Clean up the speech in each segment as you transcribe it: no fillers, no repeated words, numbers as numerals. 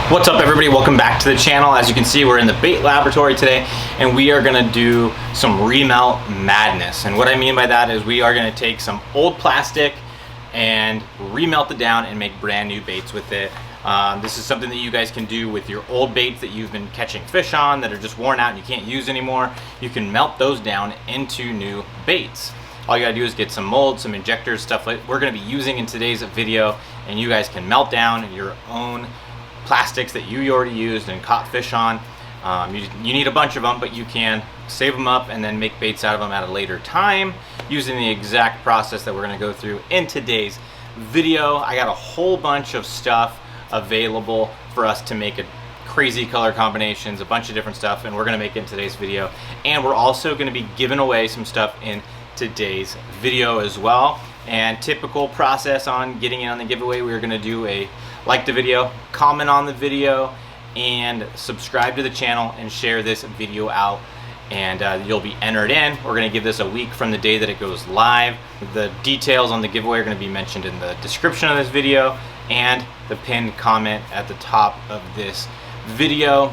What's up everybody, welcome back to the channel. As you can see, we're in the bait laboratory today and we are gonna do some remelt madness. And what I mean by that is we are gonna take some old plastic and remelt it down and make brand new baits with it. This is something that you guys can do with your old baits that you've been catching fish on that are just worn out and you can't use anymore. You can melt those down into new baits. All you gotta do is get some molds, some injectors, stuff like we're gonna be using in today's video, and you guys can melt down your own plastics that you already used and caught fish on. You need a bunch of them, but you can save them up and then make baits out of them at a later time using the exact process that we're gonna go through in today's video. I got a whole bunch of stuff available for us to make crazy color combinations, a bunch of different stuff, and we're gonna make it in today's video. And we're also gonna be giving away some stuff in today's video as well. And typical process on getting in on the giveaway, we're gonna do a like the video, comment on the video, and subscribe to the channel and share this video out, and you'll be entered in. We're gonna give this a week from the day that it goes live. The details on the giveaway are gonna be mentioned in the description of this video and the pinned comment at the top of this video.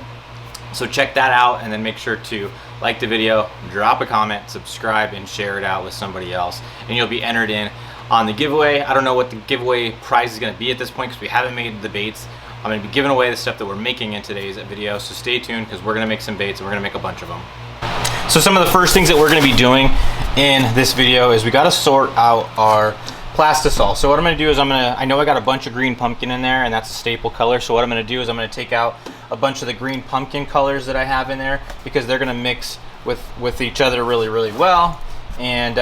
So check that out and then make sure to like the video, drop a comment, subscribe, and share it out with somebody else, and you'll be entered in on the giveaway. I don't know what the giveaway prize is going to be at this point because we haven't made the baits. I'm going to be giving away the stuff that we're making in today's video, so stay tuned because we're going to make some baits and we're going to make a bunch of them. So some of the first things that we're going to be doing in this video is we got to sort out our plastisol. So what I'm going to do is I know I got a bunch of green pumpkin in there, and that's a staple color. So what I'm going to do is I'm going to take out a bunch of the green pumpkin colors that I have in there because they're going to mix with each other really well. And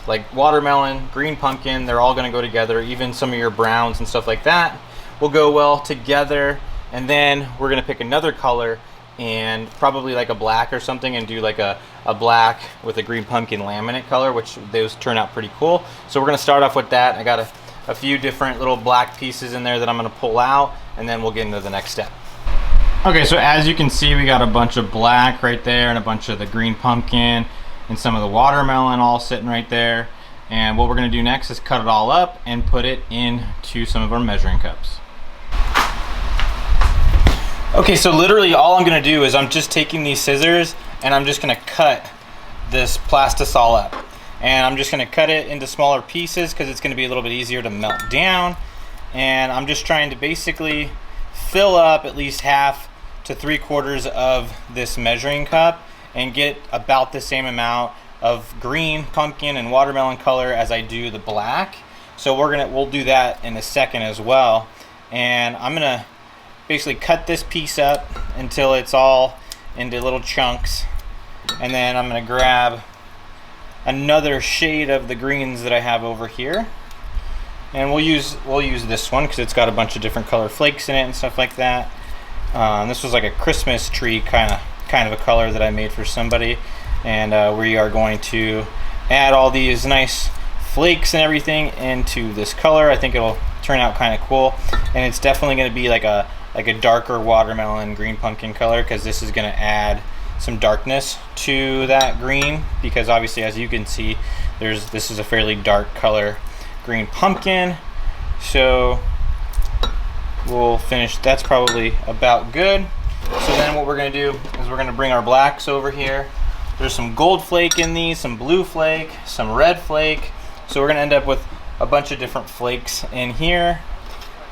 like watermelon, green pumpkin, they're all going to go together. Even some of your browns and stuff like that will go well together. And then we're going to pick another color and probably like a black or something and do like a black with a green pumpkin laminate color, which those turn out pretty cool. So we're going to start off with that. I got a few different little black pieces in there that I'm going to pull out, and then we'll get into the next step. Okay, so as you can see, we got a bunch of black right there and a bunch of the green pumpkin and some of the watermelon all sitting right there. And what we're going to do next is cut it all up and put it into some of our measuring cups. Okay, so literally all I'm going to do is I'm just taking these scissors and I'm just going to cut this plastisol up. And I'm just going to cut it into smaller pieces because it's going to be a little bit easier to melt down. And I'm just trying to basically fill up at least half to 3/4 of this measuring cup and get about the same amount of green pumpkin and watermelon color as I do the black. So we'll do that in a second as well. And I'm gonna basically cut this piece up until it's all into little chunks, and then I'm gonna grab another shade of the greens that I have over here, and we'll use this one because it's got a bunch of different color flakes in it and stuff like that. This was like a Christmas tree kind of a color that I made for somebody, and we are going to add all these nice flakes and everything into this color. I think it'll turn out kind of cool, and it's definitely going to be like a darker watermelon green pumpkin color because this is going to add some darkness to that green, because obviously, as you can see, this is a fairly dark color green pumpkin. So we'll finish. That's probably about good. So then what we're going to do is we're going to bring our blacks over here. There's some gold flake in these, some blue flake, some red flake. So we're going to end up with a bunch of different flakes in here.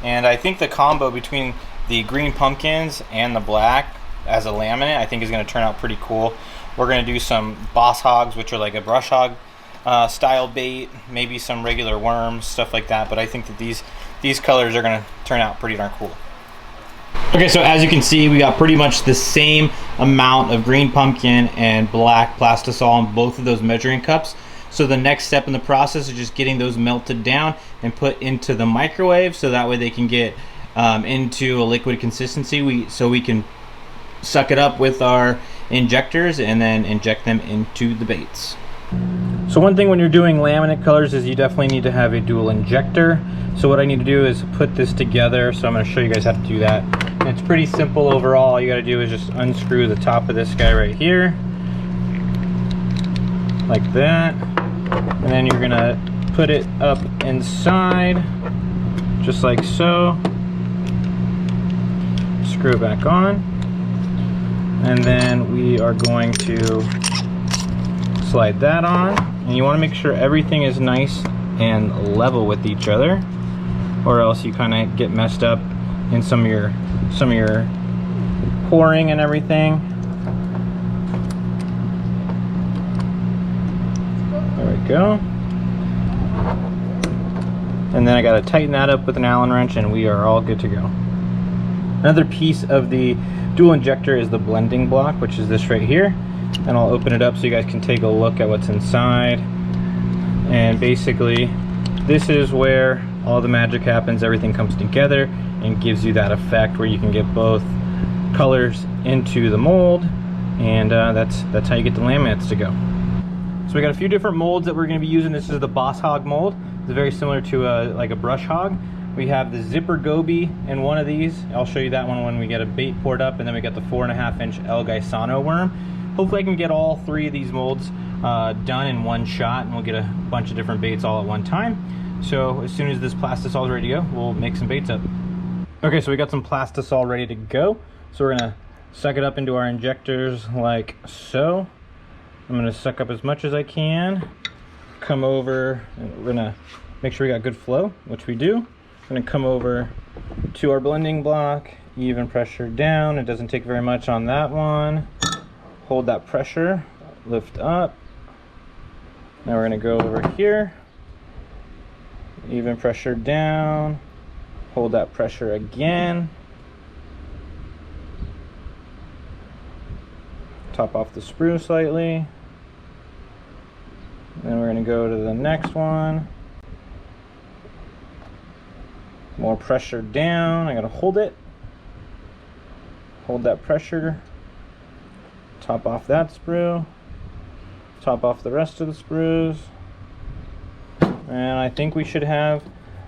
And I think the combo between the green pumpkins and the black as a laminate, I think is going to turn out pretty cool. We're going to do some boss hogs, which are like a brush hog style bait, maybe some regular worms, stuff like that. But I think that these colors are going to turn out pretty darn cool. Okay, so as you can see, we got pretty much the same amount of green pumpkin and black plastisol in both of those measuring cups. So the next step in the process is just getting those melted down and put into the microwave, so that way they can get into a liquid consistency, so we can suck it up with our injectors and then inject them into the baits. So one thing when you're doing laminate colors is you definitely need to have a dual injector. So what I need to do is put this together. So I'm going to show you guys how to do that. And it's pretty simple overall. All you got to do is just unscrew the top of this guy right here, like that. And then you're going to put it up inside, just like so. screw it back on. And then we are going to slide that on. And you want to make sure everything is nice and level with each other, or else you kind of get messed up in some of your pouring and everything. There we go. And then I got to tighten that up with an Allen wrench, and we are all good to go. Another piece of the dual injector is the blending block, which is this right here. And I'll open it up so you guys can take a look at what's inside. And basically, this is where all the magic happens. Everything comes together and gives you that effect where you can get both colors into the mold, and that's how you get the laminates to go. So we got a few different molds that we're going to be using. This is the Boss Hog mold. It's very similar to like a brush hog. We have the zipper Goby in one of these. I'll show you that one when we get a bait poured up, and then we got the 4.5-inch Gusano worm. Hopefully I can get all three of these molds done in one shot, and we'll get a bunch of different baits all at one time. So as soon as this plastisol is ready to go, we'll make some baits up. Okay, so we got some plastisol ready to go. So we're gonna suck it up into our injectors like so. I'm gonna suck up as much as I can. Come over, and we're gonna make sure we got good flow, which we do. I'm gonna come over to our blending block, even pressure down. It doesn't take very much on that one. Hold that pressure, lift up. Now we're gonna go over here, even pressure down, hold that pressure again. Top off the sprue slightly. Then we're gonna go to the next one. More pressure down, I gotta hold it. Hold that pressure. Top off that sprue. Top off the rest of the sprues. And I think we should have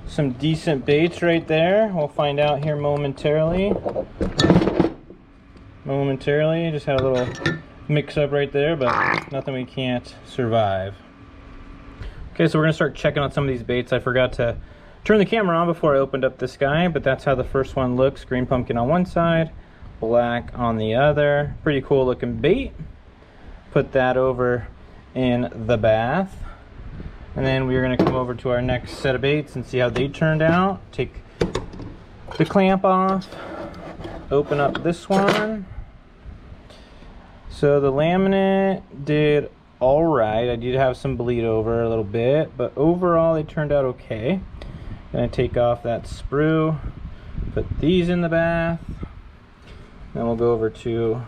some decent baits right there. We'll find out here momentarily. Just had a little mix up right there, but nothing we can't survive. Okay, so we're gonna start checking on some of these baits. I forgot to turn the camera on before I opened up this guy, but that's how the first one looks. Green pumpkin on one side, black on the other. Pretty cool looking bait. Put that over in the bath. And then we're gonna come over to our next set of baits and see how they turned out. Take the clamp off, open up this one. So the laminate did all right. I did have some bleed over a little bit, but overall they turned out okay. Gonna take off that sprue, put these in the bath. Then we'll go over to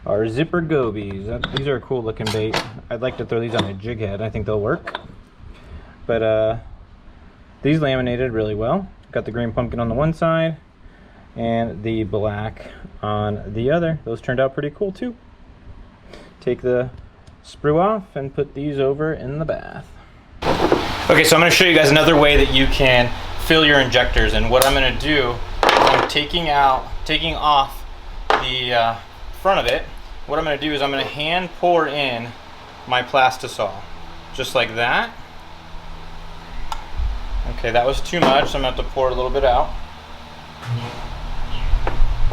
our zipper Gobies. These are a cool looking bait. I'd like to throw these on a jig head. I think they'll work. But these laminated really well. Got the green pumpkin on the one side and the black on the other. Those turned out pretty cool too. Take the sprue off and put these over in the bath. Okay, so I'm going to show you guys another way that you can fill your injectors. And what I'm going to do is I'm taking off the front of it. What I'm going to do is I'm going to hand pour in my plastisol, just like that. Okay, that was too much, so I'm going to have to pour a little bit out.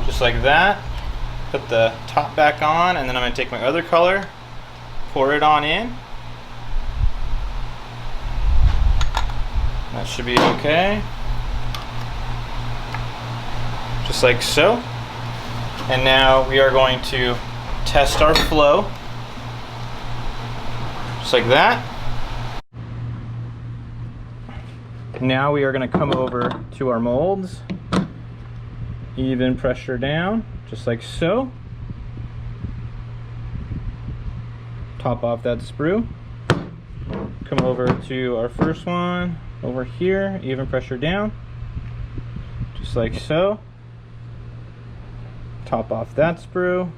Just like that. Put the top back on, and then I'm going to take my other color, pour it on in. That should be okay. Just like so. And now we are going to test our flow. Just like that. Now we are going to come over to our molds. Even pressure down, just like so. Top off that sprue. Come over to our first one over here, even pressure down, just like so. Top off that sprue.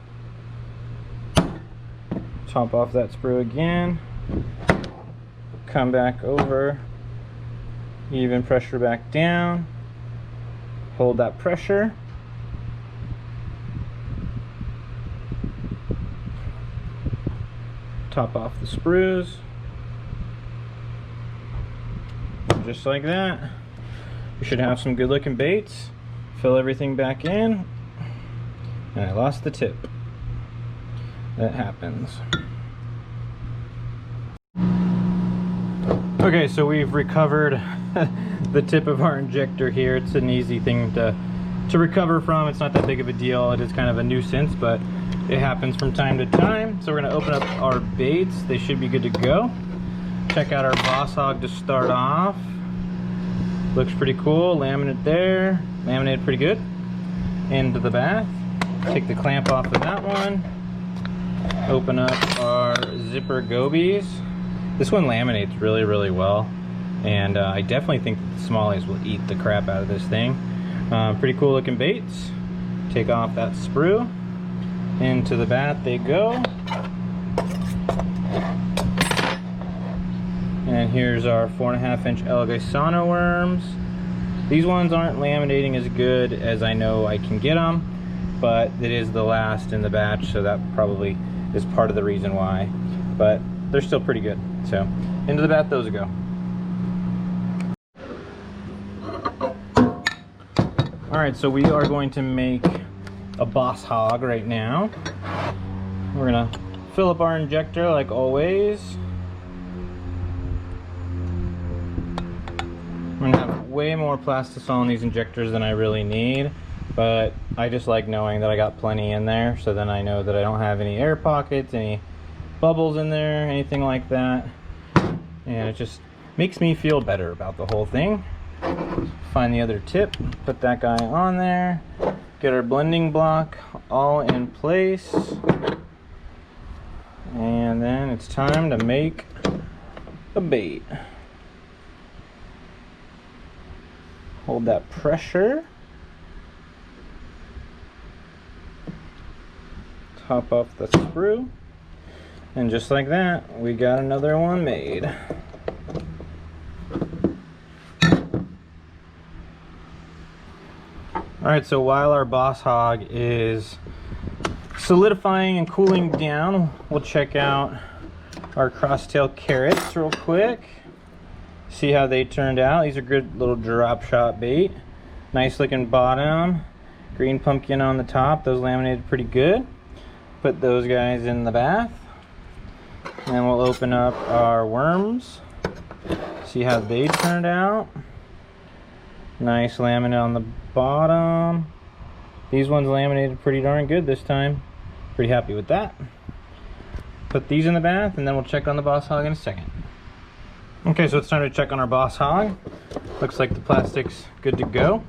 Top off that sprue again. Come back over, even pressure back down. Hold that pressure. Top off the sprues. Just like that. We should have some good looking baits. Fill everything back in. And I lost the tip. That happens. Okay, so we've recovered the tip of our injector here. It's an easy thing to recover from. It's not that big of a deal. It is kind of a nuisance, but it happens from time to time. So we're gonna open up our baits. They should be good to go. Check out our Boss Hog to start off. Looks pretty cool. Laminate there. Laminated pretty good. Into the bath. Take the clamp off of that one. Open up our zipper Gobies. This one laminates really, really well. And I definitely think that the smallies will eat the crap out of this thing. Pretty cool looking baits. Take off that sprue. Into the bath they go. And here's our 4.5-inch Gusano worms. These ones aren't laminating as good as I know I can get them, but it is the last in the batch, so that probably is part of the reason why. But they're still pretty good. So into the bath those go. Alright, so we are going to make a Boss Hog right now. We're gonna fill up our injector like always. I'm gonna have way more plastisol in these injectors than I really need, but I just like knowing that I got plenty in there, so then I know that I don't have any air pockets, any bubbles in there, anything like that. And it just makes me feel better about the whole thing. Find the other tip, put that guy on there, get our blending block all in place, and then it's time to make a bait. Hold that pressure. Top off the sprue. And just like that, we got another one made. Alright, so while our Boss Hog is solidifying and cooling down, we'll check out our crosstail carrots real quick. See how they turned out. These are good little drop shot bait. Nice looking bottom. Green pumpkin on the top. Those laminated pretty good. Put those guys in the bath. And we'll open up our worms. See how they turned out. Nice laminate on the bottom. These ones laminated pretty darn good this time. Pretty happy with that. Put these in the bath and then we'll check on the Boss Hog in a second. Okay, so it's time to check on our Boss Hog. Looks like the plastic's good to go.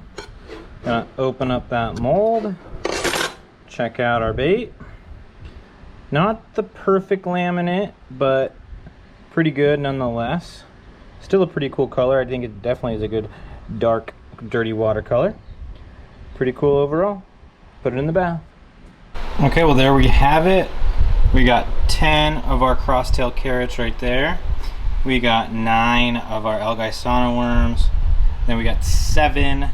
Gonna open up that mold. Check out our bait. Not the perfect laminate, but pretty good nonetheless. Still a pretty cool color. I think it definitely is a good dark, dirty watercolor. Pretty cool overall. Put it in the bath. Okay, well there we have it. We got 10 of our crosstail carrots right there. We got 9 of our Gusano worms. Then we got 7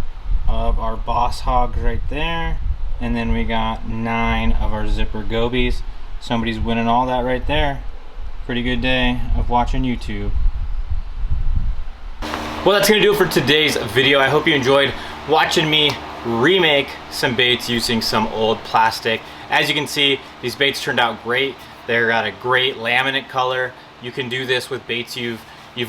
of our Boss Hogs right there. And then we got 9 of our zipper Gobies. Somebody's winning all that right there. Pretty good day of watching YouTube. Well, that's gonna do it for today's video. I hope you enjoyed watching me remake some baits using some old plastic. As you can see, these baits turned out great. They've got a great laminate color. You can do this with baits you've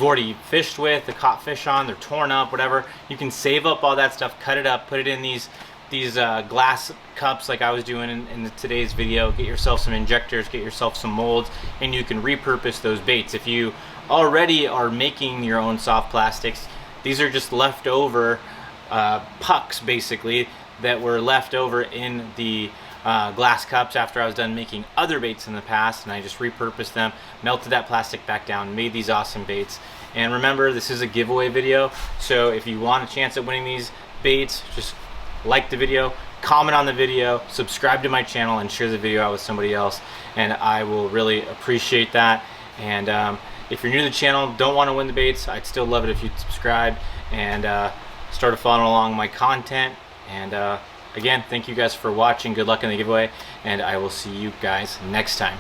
already fished with, the caught fish on, they're torn up, whatever. You can save up all that stuff, cut it up, put it in these glass cups like I was doing in today's video. Get yourself some injectors, get yourself some molds, and you can repurpose those baits. If you already are making your own soft plastics, these are just leftover pucks basically that were left over in the glass cups after I was done making other baits in the past, and I just repurposed them, melted that plastic back down, made these awesome baits. And remember, this is a giveaway video, so if you want a chance at winning these baits, just like the video, comment on the video, subscribe to my channel, and share the video out with somebody else, and I will really appreciate that. And if you're new to the channel, don't want to win the baits, I'd still love it if you'd subscribe and start following along my content. And again, thank you guys for watching. Good luck in the giveaway, and I will see you guys next time.